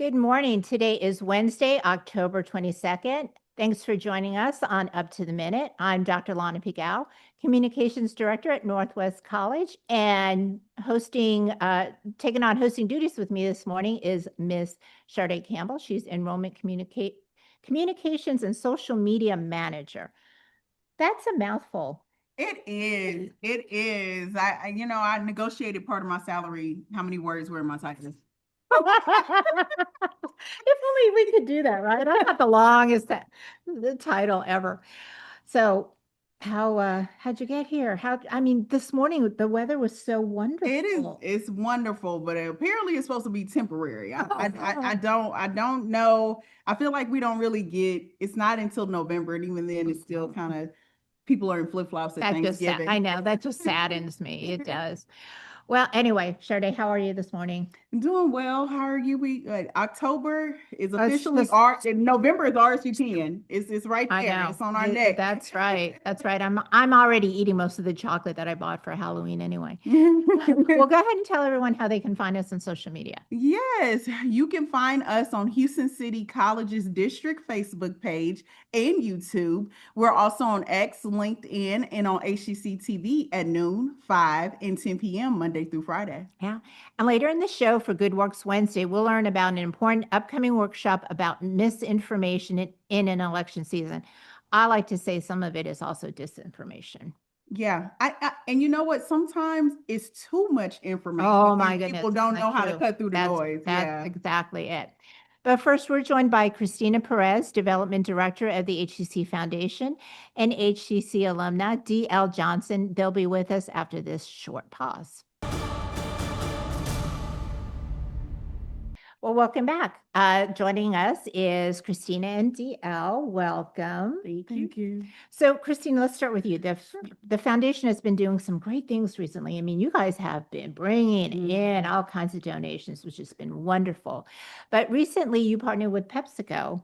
Good morning. Today is Wednesday, October 22nd. Thanks for joining us on Up to the Minute. I'm Dr. Lana Pigao, Communications Director at Northwest College, and taking on hosting duties with me this morning is Miss Sade Campbell. She's Enrollment Communications and Social Media Manager. That's a mouthful. It is. It is. I negotiated part of my salary. How many words were in my title? If only we could do that, right? I got the longest the title ever. So how'd you get here? This morning the weather was so wonderful. It's wonderful, but apparently it's supposed to be temporary. I don't know. I feel like we don't really it's not until November, and even then it's still kind of people are in flip-flops at Thanksgiving. I know, that just saddens me. It does. Well, anyway, Sade, how are you this morning? I'm doing well. How are you? October is officially November is RSVPing. It's right there. It's on our neck. That's right. That's right. I'm already eating most of the chocolate that I bought for Halloween anyway. Well, go ahead and tell everyone how they can find us on social media. Yes, you can find us on Houston City College's District Facebook page and YouTube. We're also on X, LinkedIn, and on HCC TV at noon, 5, and 10 p.m. Monday through Friday. Yeah. And later in the show for Good Works Wednesday, we'll learn about an important upcoming workshop about misinformation in an election season. I like to say some of it is also disinformation. Yeah. And you know what? Sometimes it's too much information. Oh my goodness. People don't know how to cut through the noise. That's exactly it. But first, we're joined by Kristina Pérez, Development Director of the HCC Foundation, and HCC Alumnae, D.L. Johnson. They'll be with us after this short pause. Well, welcome back. Joining us is Kristina and DL. Welcome. Thank you. So, Kristina, let's start with you. The foundation has been doing some great things recently. I mean, you guys have been bringing in all kinds of donations, which has been wonderful. But recently, you partnered with PepsiCo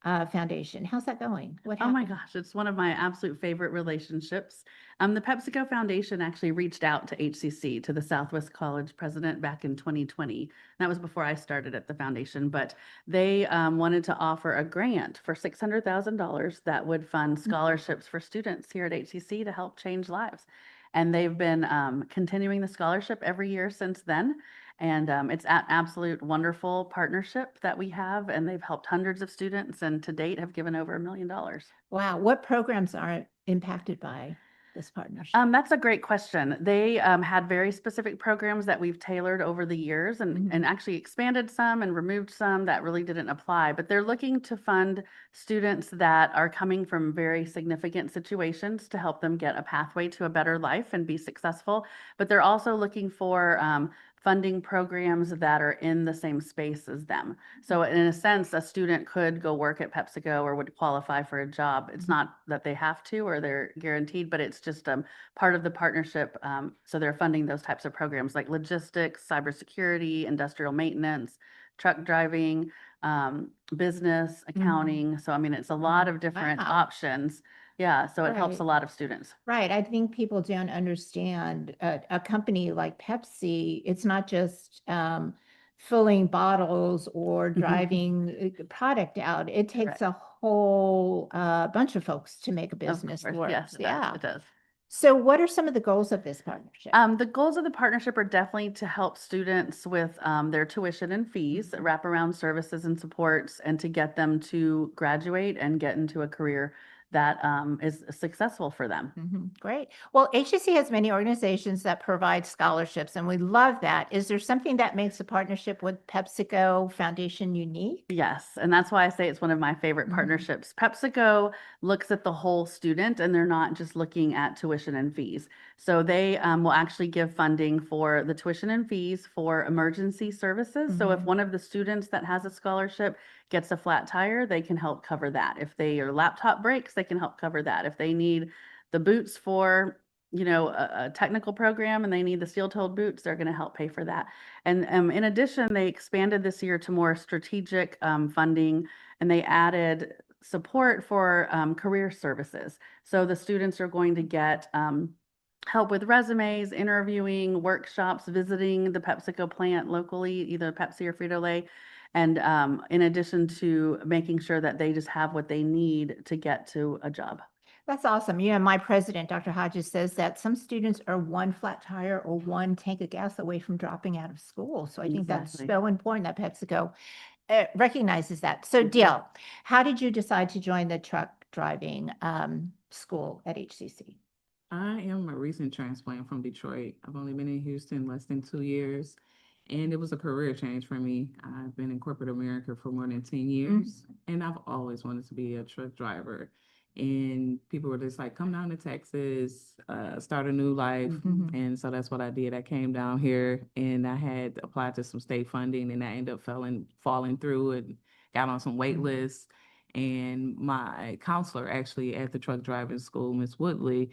Foundation. How's that going? What happened? Oh my gosh, it's one of my absolute favorite relationships. The PepsiCo Foundation actually reached out to HCC, to the Southwest College president back in 2020. That was before I started at the foundation, but they wanted to offer a grant for $600,000 that would fund scholarships for students here at HCC to help change lives. And they've been continuing the scholarship every year since then. And it's an absolute wonderful partnership that we have, and they've helped hundreds of students and to date have given over $1 million. Wow. What programs are impacted by this partnership? That's a great question. They had very specific programs that we've tailored over the years and actually expanded some and removed some that really didn't apply. But they're looking to fund students that are coming from very significant situations to help them get a pathway to a better life and be successful. But they're also looking for funding programs that are in the same space as them. So in a sense, a student could go work at PepsiCo or would qualify for a job. It's not that they have to or they're guaranteed, but it's just part of the partnership. So they're funding those types of programs like logistics, cybersecurity, industrial maintenance, truck driving, business, accounting. So, I mean, it's a lot of different options. Yeah, so it helps a lot of students. Right. I think people don't understand a company like Pepsi. It's not just filling bottles or driving product out. It takes a whole bunch of folks to make a business work. Yes, it does. So what are some of the goals of this partnership? The goals of the partnership are definitely to help students with their tuition and fees, wraparound services and supports, and to get them to graduate and get into a career that is successful for them. Great. Well, HCC has many organizations that provide scholarships, and we love that. Is there something that makes a partnership with PepsiCo Foundation unique? Yes, and that's why I say it's one of my favorite partnerships. PepsiCo looks at the whole student, and they're not just looking at tuition and fees. So they will actually give funding for the tuition and fees for emergency services. So if one of the students that has a scholarship gets a flat tire, they can help cover that. If their laptop breaks, they can help cover that. If they need the boots for, a technical program and they need the steel-toed boots, they're going to help pay for that. And in addition, they expanded this year to more strategic funding, and they added support for career services. So the students are going to get help with resumes, interviewing, workshops, visiting the PepsiCo plant locally, either Pepsi or Frito-Lay. And in addition to making sure that they just have what they need to get to a job. That's awesome. Yeah, my president, Dr. Hodges, says that some students are one flat tire or one tank of gas away from dropping out of school. So I think that's Exactly. so important that PepsiCo recognizes that. So Mhm. Dale, how did you decide to join the truck driving school at HCC? I am a recent transplant from Detroit. I've only been in Houston less than 2 years, and it was a career change for me. I've been in corporate America for more than 10 years, and I've always wanted to be a truck driver. And people were just like, come down to Texas, start a new life. Mhm. And so that's what I did. I came down here and I had applied to some state funding, and I ended up falling through and got on some wait lists. And my counselor actually at the truck driving school, Miss Woodley,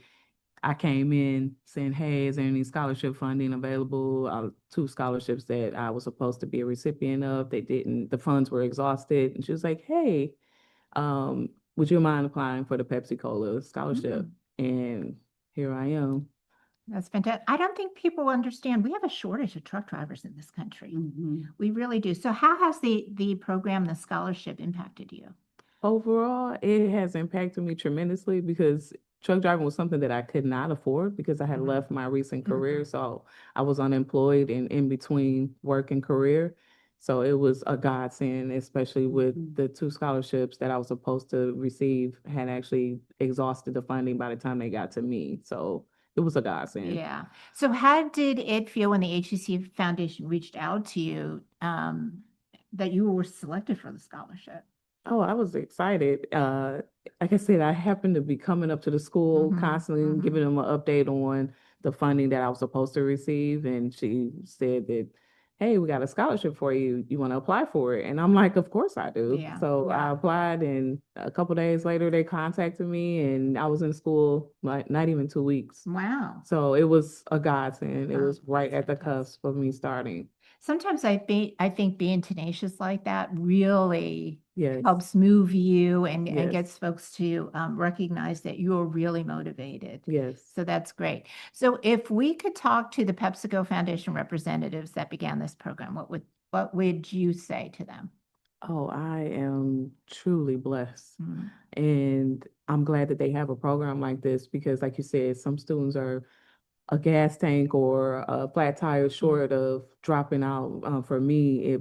I came in saying, hey, is there any scholarship funding available? 2 scholarships that I was supposed to be a recipient of, they didn't, the funds were exhausted. And she was like, hey, would you mind applying for the Pepsi Cola scholarship? And here I am. That's fantastic. I don't think people understand we have a shortage of truck drivers in this country. We really do. So how has the program, the scholarship impacted you? Overall, it has impacted me tremendously because truck driving was something that I could not afford because I had left my recent career. So I was unemployed and in between work and career. So it was a godsend, especially with the 2 scholarships that I was supposed to receive had actually exhausted the funding by the time they got to me. So it was a godsend. Yeah. So how did it feel when the HCC Foundation reached out to you that you were selected for the scholarship? Oh, I was excited. Like I said, I happened to be coming up to the school constantly, giving them an update on the funding that I was supposed to receive. And she said that, hey, we got a scholarship for you. You want to apply for it? And I'm like, of course I do. Yeah, So yeah. I applied, and a couple days later, they contacted me, and I was in school like not even 2 weeks. Wow. So it was a godsend. It Oh, was right that's at the fantastic. cusp of me starting. Sometimes I think being tenacious like that really Yes. helps move you and Yes. gets folks to recognize that you're really motivated. Yes. So that's great. So if we could talk to the PepsiCo Foundation representatives that began this program, what would you say to them? Oh, I am truly blessed. Mm. And I'm glad that they have a program like this because, like you said, some students are a gas tank or a flat tire short of dropping out. For me,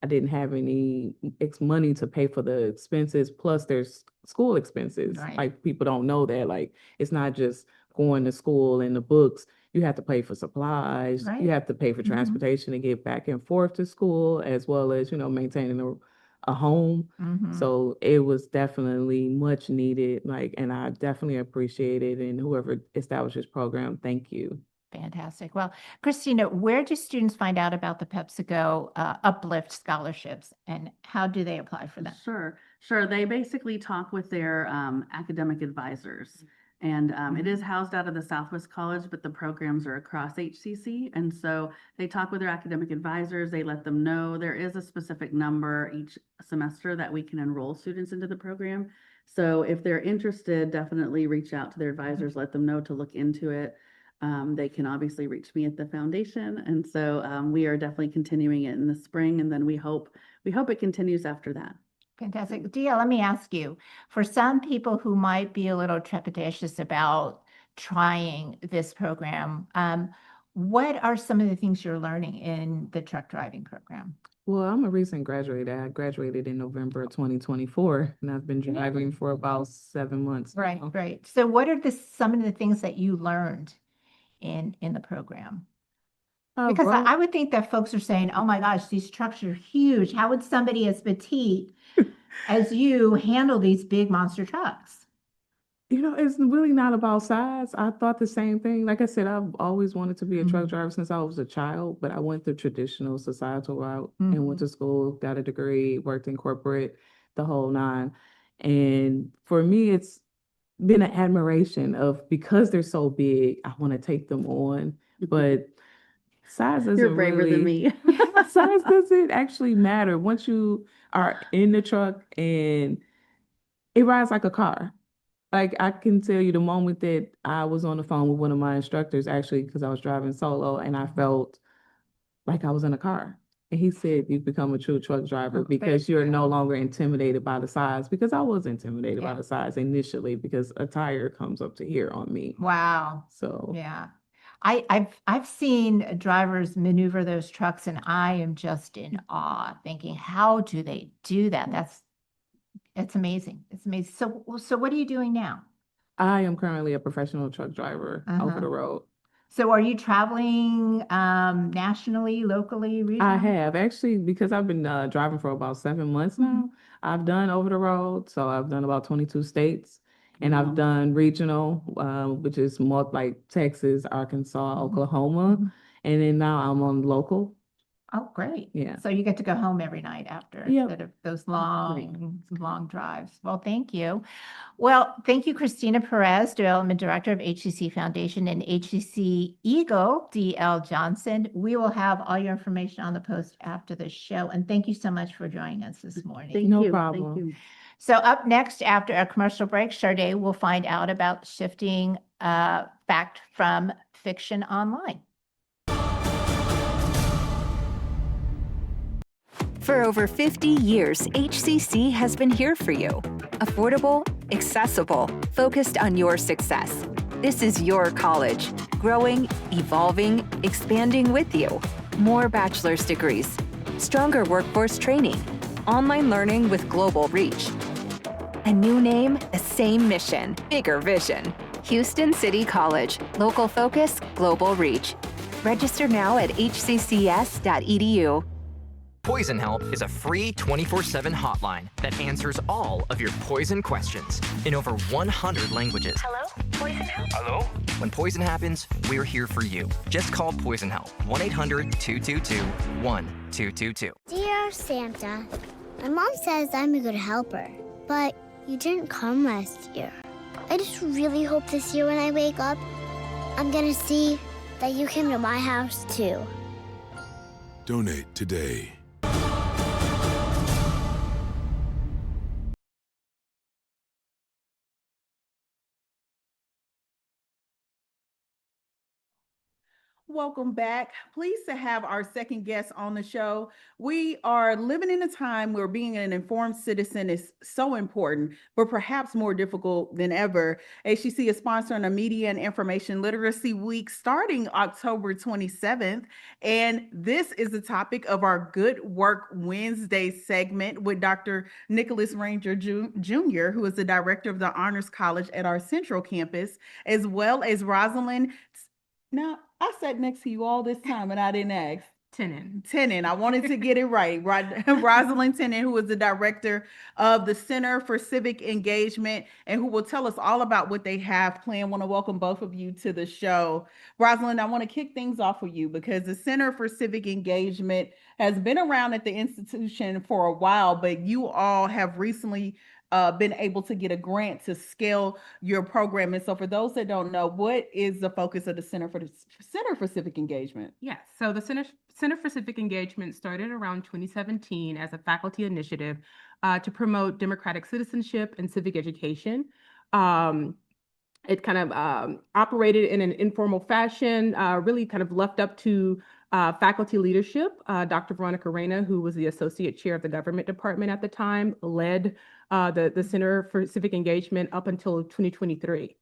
I didn't have any money to pay for the expenses. Plus, there's school expenses. Right. Like people don't know that. Like it's not just going to school and the books. You have to pay for supplies. Right. You have to pay for transportation to get back and forth to school, as well as maintaining a home. So it was definitely much needed, like, and I definitely appreciate it. And whoever established this program, thank you. Fantastic. Well, Kristina, where do students find out about the PepsiCo Uplift scholarships and how do they apply for them? Sure. They basically talk with their academic advisors. And it is housed out of the Southwest College, but the programs are across HCC. And so they talk with their academic advisors. They let them know there is a specific number each semester that we can enroll students into the program. So if they're interested, definitely reach out to their advisors, let them know to look into it. They can obviously reach me at the foundation. And so we are definitely continuing it in the spring. And then we hope it continues after that. Fantastic. Dia, let me ask you, for some people who might be a little trepidatious about trying this program, what are some of the things you're learning in the truck driving program? Well, I'm a recent graduate. I graduated in November of 2024, and I've been driving for about 7 months. Right, now. right. So what are some of the things that you learned in the program? Because Well, I would think that folks are saying, oh my gosh, these trucks are huge. How would somebody as petite as you handle these big monster trucks? it's really not about size. I thought the same thing. Like I said, I've always wanted to be a truck driver since I was a child, but I went the traditional societal route and went to school, got a degree, worked in corporate, the whole nine. And for me, it's been an admiration of because they're so big, I want to take them on, but size doesn't You're braver than me. size doesn't actually matter once you are in the truck and it rides like a car. Like I can tell you the moment that I was on the phone with one of my instructors, actually, because I was driving solo and I felt like I was in a car. And he said, you've become a true truck driver Oh, because you're no longer intimidated by the size, because I was intimidated by Yeah. the size initially because a tire comes up to here on me. Wow. So Yeah. I've seen drivers maneuver those trucks and I am just in awe thinking, how do they do that? It's amazing. It's amazing. So what are you doing now? I am currently a professional truck driver over Uh-huh. the road. So are you traveling nationally, locally, regionally? I have actually, because I've been driving for about 7 months now. I've done over the road, so I've done about 22 states, and Wow. I've done regional, which is more like Texas, Arkansas, Oklahoma, and then now I'm on local. Oh, great. Yeah. So you get to go home every night after Yep. instead of those long drives. Well, thank you. Well, thank you, Kristina Pérez, Development Director of HCC Foundation, and HCC Eagle, DL Johnson. We will have all your information on the post after the show. And thank you so much for joining us this morning. No problem. So up next, after a commercial break, Sade will find out about shifting fact from fiction online. For over 50 years, HCC has been here for you. Affordable, accessible, focused on your success. This is your college, growing, evolving, expanding with you. More bachelor's degrees, stronger workforce training, online learning with global reach. A new name, the same mission, bigger vision. Houston City College, local focus, global reach. Register now at hccs.edu. Poison Help is a free 24/7 hotline that answers all of your poison questions in over 100 languages. Hello? Poison Help? Hello? When poison happens, we're here for you. Just call Poison Help, 1-800-222-1222. Dear Santa, my mom says I'm a good helper, but you didn't come last year. I just really hope this year when I wake up, I'm gonna see that you came to my house too. Donate today. Welcome back. Pleased to have our second guest on the show. We are living in a time where being an informed citizen is so important, but perhaps more difficult than ever. HCC is sponsoring a Media and Information Literacy Week starting October 27th. And this is the topic of our Good Work Wednesday segment with Dr. Nicolas Rangel Jr., who is the director of the Honors College at our Central Campus, as well as Rosalyn. Now, I sat next to you all this time and I didn't ask. Tinnin. I wanted to get it right. Rosalyn Tinnin, who is the director of the Center for Civic Engagement and who will tell us all about what they have planned. I want to welcome both of you to the show. Rosalyn, I want to kick things off with you because the Center for Civic Engagement has been around at the institution for a while, but you all have recently been able to get a grant to scale your program. And so for those that don't know, what is the focus of the Center for Civic Engagement? Yes, so the Center for Civic Engagement started around 2017 as a faculty initiative to promote democratic citizenship and civic education. It kind of operated in an informal fashion, really kind of left up to faculty leadership. Dr. Veronica Reyna, who was the associate chair of the government department at the time, led the Center for Civic Engagement up until 2023.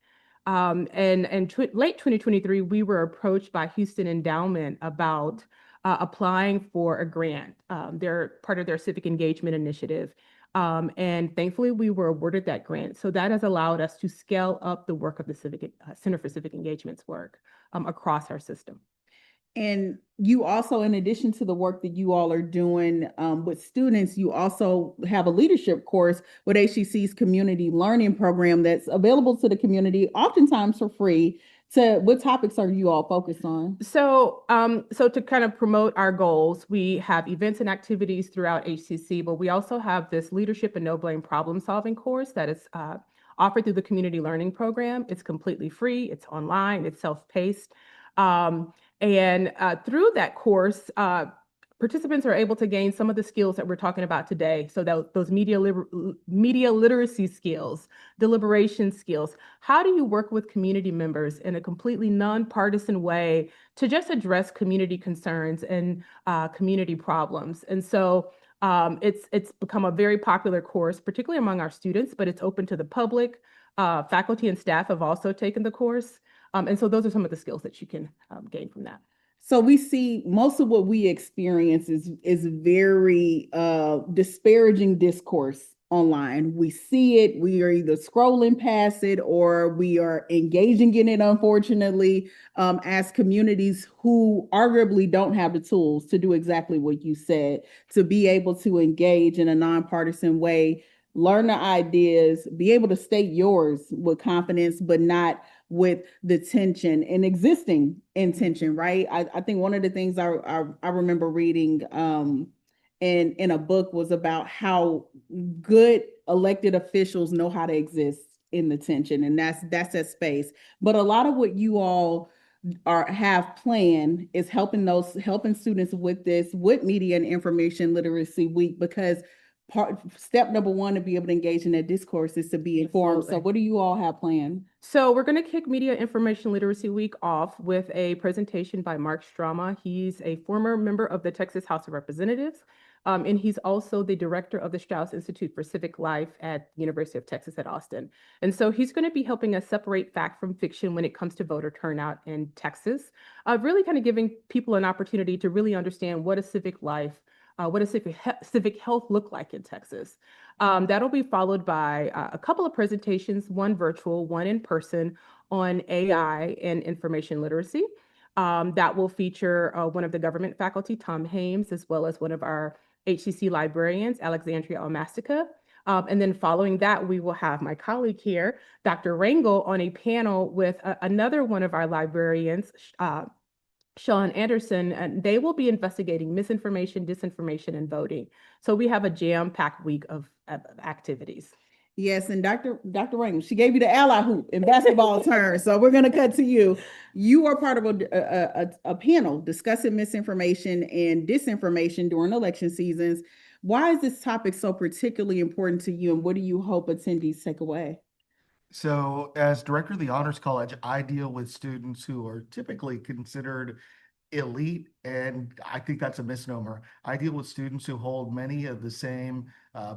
Late 2023, we were approached by Houston Endowment about applying for a grant. They're part of their civic engagement initiative. And thankfully, we were awarded that grant. So that has allowed us to scale up the work of the Center for Civic Engagement's work across our system. And you also, in addition to the work that you all are doing with students, you also have a leadership course with HCC's community learning program that's available to the community, oftentimes for free. What topics are you all focused on? So to kind of promote our goals, we have events and activities throughout HCC, but we also have this leadership and no blame problem solving course that is offered through the community learning program. It's completely free. It's online. It's self-paced. And through that course, participants are able to gain some of the skills that we're talking about today. So that those media literacy skills, deliberation skills. How do you work with community members in a completely nonpartisan way to just address community concerns and community problems? And so it's become a very popular course, particularly among our students, but it's open to the public. Faculty and staff have also taken the course. And so those are some of the skills that you can gain from that. So we see most of what we experience is very disparaging discourse online. We see it, we are either scrolling past it or we are engaging in it, unfortunately, as communities who arguably don't have the tools to do exactly what you said, to be able to engage in a nonpartisan way, learn the ideas, be able to state yours with confidence, but not with the tension and existing intention, right? I think one of the things I remember reading in a book was about how good elected officials know how to exist in the tension, and that's that space. But a lot of what you all have planned is helping students with this, with Media and Information Literacy Week, because step number one to be able to engage in that discourse is to be informed. Absolutely. So what do you all have planned? So we're going to kick Media Information Literacy Week off with a presentation by Mark Strama. He's a former member of the Texas House of Representatives, and he's also the director of the Strauss Institute for Civic Life at the University of Texas at Austin. And so he's going to be helping us separate fact from fiction when it comes to voter turnout in Texas, really kind of giving people an opportunity to really understand what a civic life, what does civic health look like in Texas? That'll be followed by a couple of presentations, one virtual, one in person, on AI and information literacy. That will feature one of the government faculty, Tom Hames, as well as one of our HCC librarians, Alexandria Almastica. And then following that, we will have my colleague here, Dr. Rangel, on a panel with another one of our librarians, Sean Anderson, and they will be investigating misinformation, disinformation, and voting. So we have a jam-packed week of activities. Yes, and Dr. Rangel, she gave you the ally hoop in basketball terms. So we're going to cut to you. You are part of a panel discussing misinformation and disinformation during election seasons. Why is this topic so particularly important to you, and what do you hope attendees take away? So as director of the Honors College, I deal with students who are typically considered elite, and I think that's a misnomer. I deal with students who hold many of the same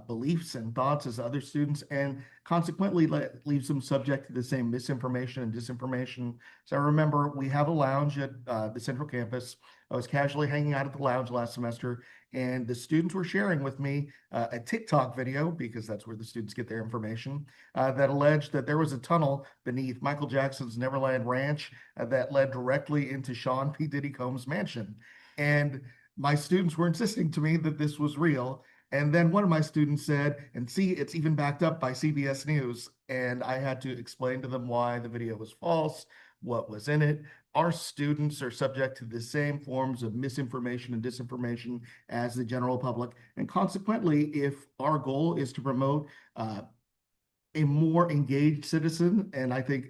beliefs and thoughts as other students, and consequently leaves them subject to the same misinformation and disinformation. So I remember we have a lounge at the Central Campus. I was casually hanging out at the lounge last semester, and the students were sharing with me a TikTok video, because that's where the students get their information, that alleged that there was a tunnel beneath Michael Jackson's Neverland Ranch that led directly into Sean P. Diddy Combs' mansion. And my students were insisting to me that this was real. And then one of my students said, and see, it's even backed up by CBS News. And I had to explain to them why the video was false, what was in it. Our students are subject to the same forms of misinformation and disinformation as the general public. And consequently, if our goal is to promote a more engaged citizen, and I think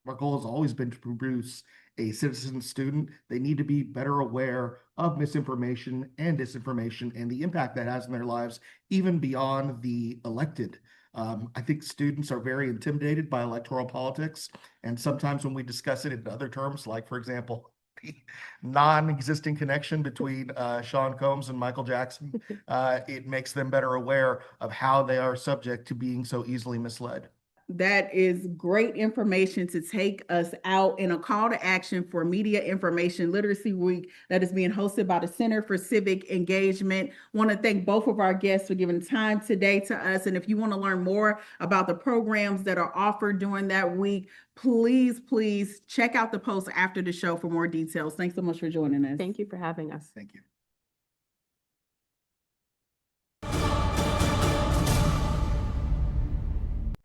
our goal has always been to produce a citizen student, they need to be better aware of misinformation and disinformation and the impact that has in their lives, even beyond the elected. I think students are very intimidated by electoral politics. And sometimes when we discuss it in other terms, like, for example, the non-existing connection between Sean Combs and Michael Jackson, it makes them better aware of how they are subject to being so easily misled. That is great information to take us out in a call to action for Media Information Literacy Week that is being hosted by the Center for Civic Engagement. I want to thank both of our guests for giving time today to us. And if you want to learn more about the programs that are offered during that week, please check out the post after the show for more details. Thanks so much for joining us. Thank you for having us. Thank you.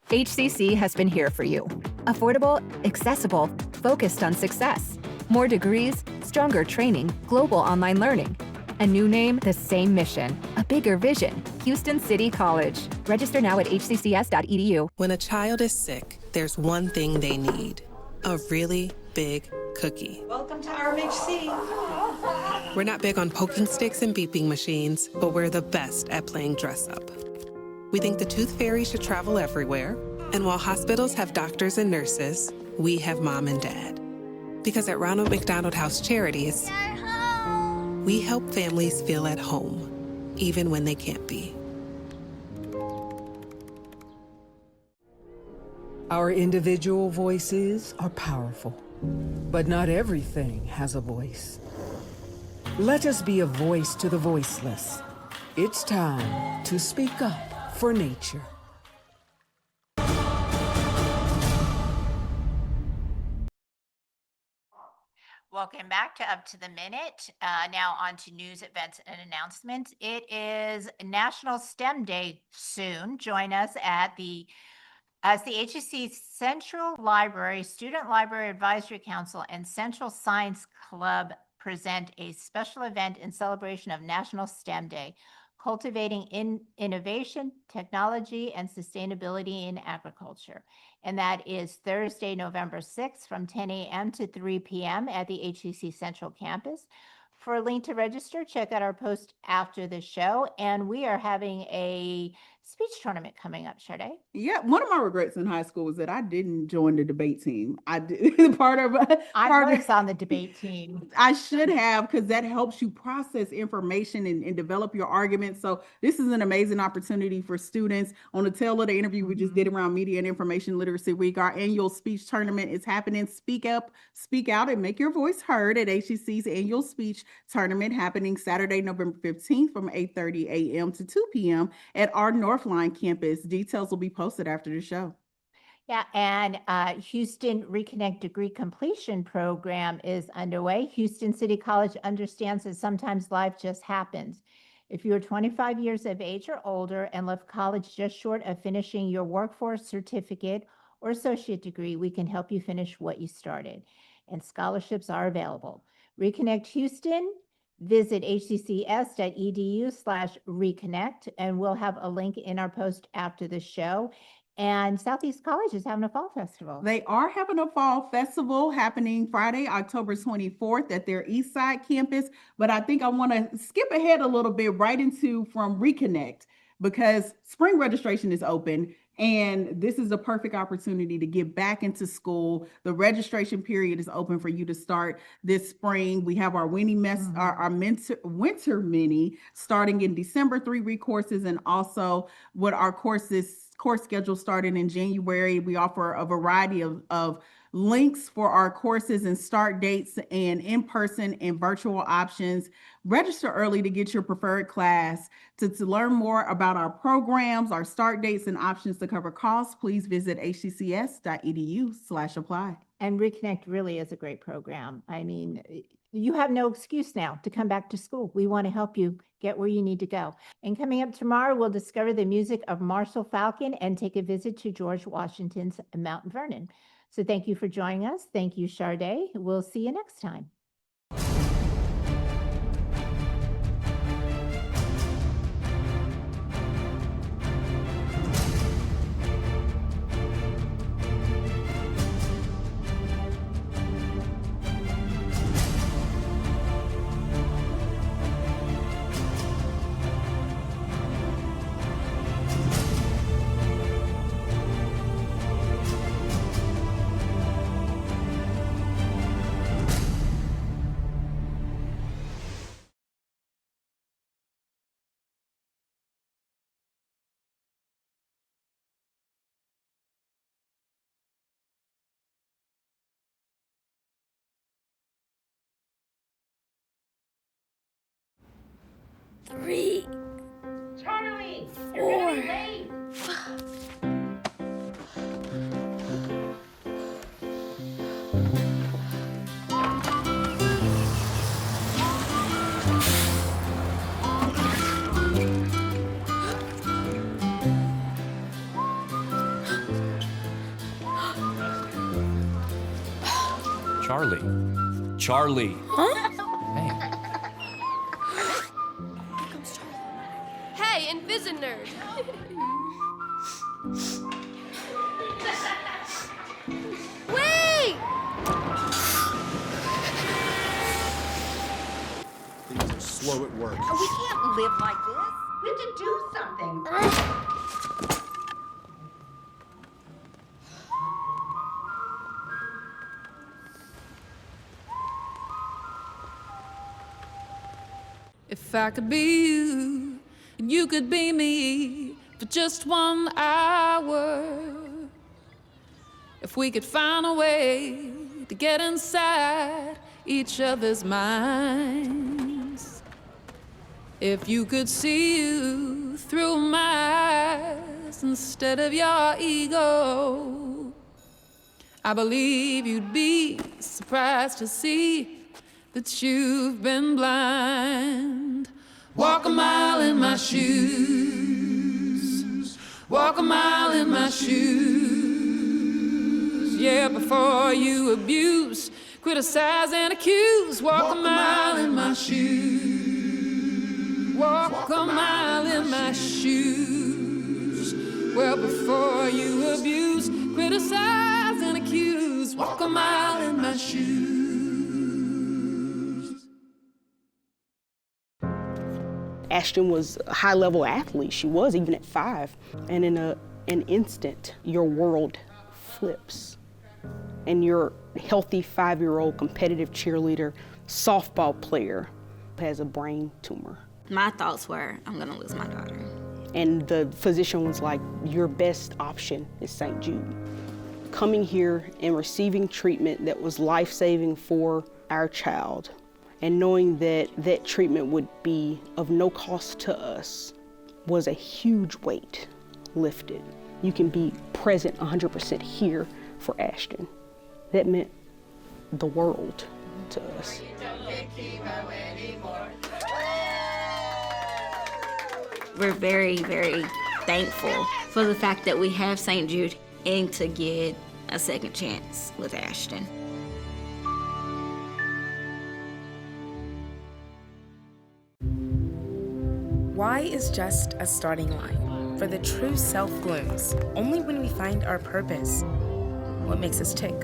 HCC has been here for you. Affordable, accessible, focused on success. More degrees, stronger training, global online learning. A new name, the same mission. A bigger vision. Houston City College. Register now at hccs.edu. When a child is sick, there's one thing they need. A really big cookie. Welcome to RMHC. We're not big on poking sticks and beeping machines, but we're the best at playing dress up. We think the tooth fairy should travel everywhere, and while hospitals have doctors and nurses, we have mom and dad. Because at Ronald McDonald House Charities, we help families feel at home, even when they can't be. Our individual voices are powerful, but not everything has a voice. Let us be a voice to the voiceless. It's time to speak up for nature. Welcome back to Up to the Minute. Now on to news, events, and announcements. It is National STEM Day soon. Join us as the HCC Central Library, Student Library Advisory Council, and Central Science Club present a special event in celebration of National STEM Day, cultivating innovation, technology, and sustainability in agriculture. And that is Thursday, November 6th from 10 a.m. to 3 p.m. at the HCC Central Campus. For a link to register, check out our post after the show. And we are having a speech tournament coming up, Sade. Yeah, one of my regrets in high school was that I didn't join the debate team. I did I was on the debate team. I should have, because that helps you process information and develop your arguments. So this is an amazing opportunity for students. On the tail of the interview we just did around Media and Information Literacy Week, our annual speech tournament is happening. Speak up, speak out, and make your voice heard at HCC's annual speech tournament happening Saturday, November 15th from 8:30 a.m. to 2 p.m. at our Northline campus. Details will be posted after the show. Yeah, and Houston Reconnect Degree Completion Program is underway. Houston City College understands that sometimes life just happens. If you are 25 years of age or older and left college just short of finishing your workforce certificate or associate degree, we can help you finish what you started. And scholarships are available. Reconnect Houston, visit hccs.edu/reconnect, and we'll have a link in our post after the show. And Southeast College is having a fall festival. They are having a fall festival happening Friday, October 24th at their East Side campus. But I think I want to skip ahead a little bit right into from Reconnect, because spring registration is open. And this is a perfect opportunity to get back into school. The registration period is open for you to start this spring. We have our winter mini starting in December, 3 week courses, and also what our course schedule starting in January. We offer a variety of links for our courses and start dates and in-person and virtual options. Register early to get your preferred class. To learn more about our programs, our start dates, and options to cover costs, please visit hccs.edu/apply. And Reconnect really is a great program. I mean, you have no excuse now to come back to school. We want to help you get where you need to go. And coming up tomorrow, we'll discover the music of Marshall Falcon and take a visit to George Washington's Mount Vernon. So thank you for joining us. Thank you, Sade. We'll see you next time. Three. Charlie, you're gonna be late. Charlie. Huh? Hey. Hey, Invisinerd! Wait! slow it works. We can't live like this. We have to do something. If I could be you, and you could be me for just 1 hour. If we could find a way to get inside each other's minds. If you could see you through my eyes instead of your ego, I believe you'd be surprised to see that you've been blind. Walk a mile in my shoes. Walk a mile in my shoes. Yeah, before you abuse, criticize and accuse. Walk a mile in my shoes. Walk a mile in my shoes. Well, before you abuse, criticize and accuse. Walk a mile in my shoes. Ashton was a high-level athlete. She was, even at 5. And in an instant, your world flips. And your healthy 5-year-old competitive cheerleader, softball player has a brain tumor. My thoughts were, I'm gonna lose my daughter. And the physician was like, your best option is St. Jude. Coming here and receiving treatment that was life-saving for our child, and knowing that that treatment would be of no cost to us was a huge weight lifted. You can be present 100% here for Ashton. That meant the world to us. We're very, very thankful for the fact that we have St. Jude and to get a second chance with Ashton. Why is just a starting line, for the true self blooms only when we find our purpose. What makes us tick?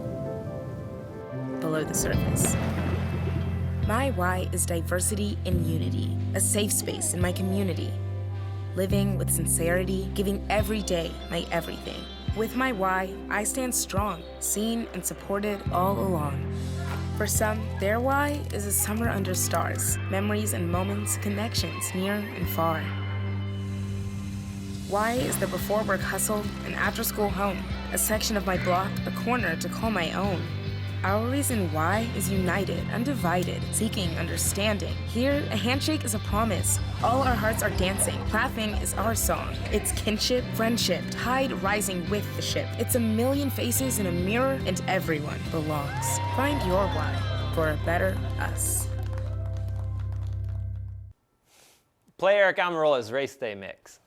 Below the surface. My why is diversity and unity, a safe space in my community. Living with sincerity, giving every day my everything. With my why, I stand strong, seen and supported all along. For some, their why is a summer under stars, memories and moments, connections near and far. Why is the before work hustle and after school home, a section of my block, a corner to call my own. Our reason why is united, undivided, seeking understanding. Here, a handshake is a promise. All our hearts are dancing. Laughing is our song. It's kinship, friendship, tide rising with the ship. It's a million faces in a mirror, and everyone belongs. Find your why for a better us. Play Eric Amarolla's Race Day Mix.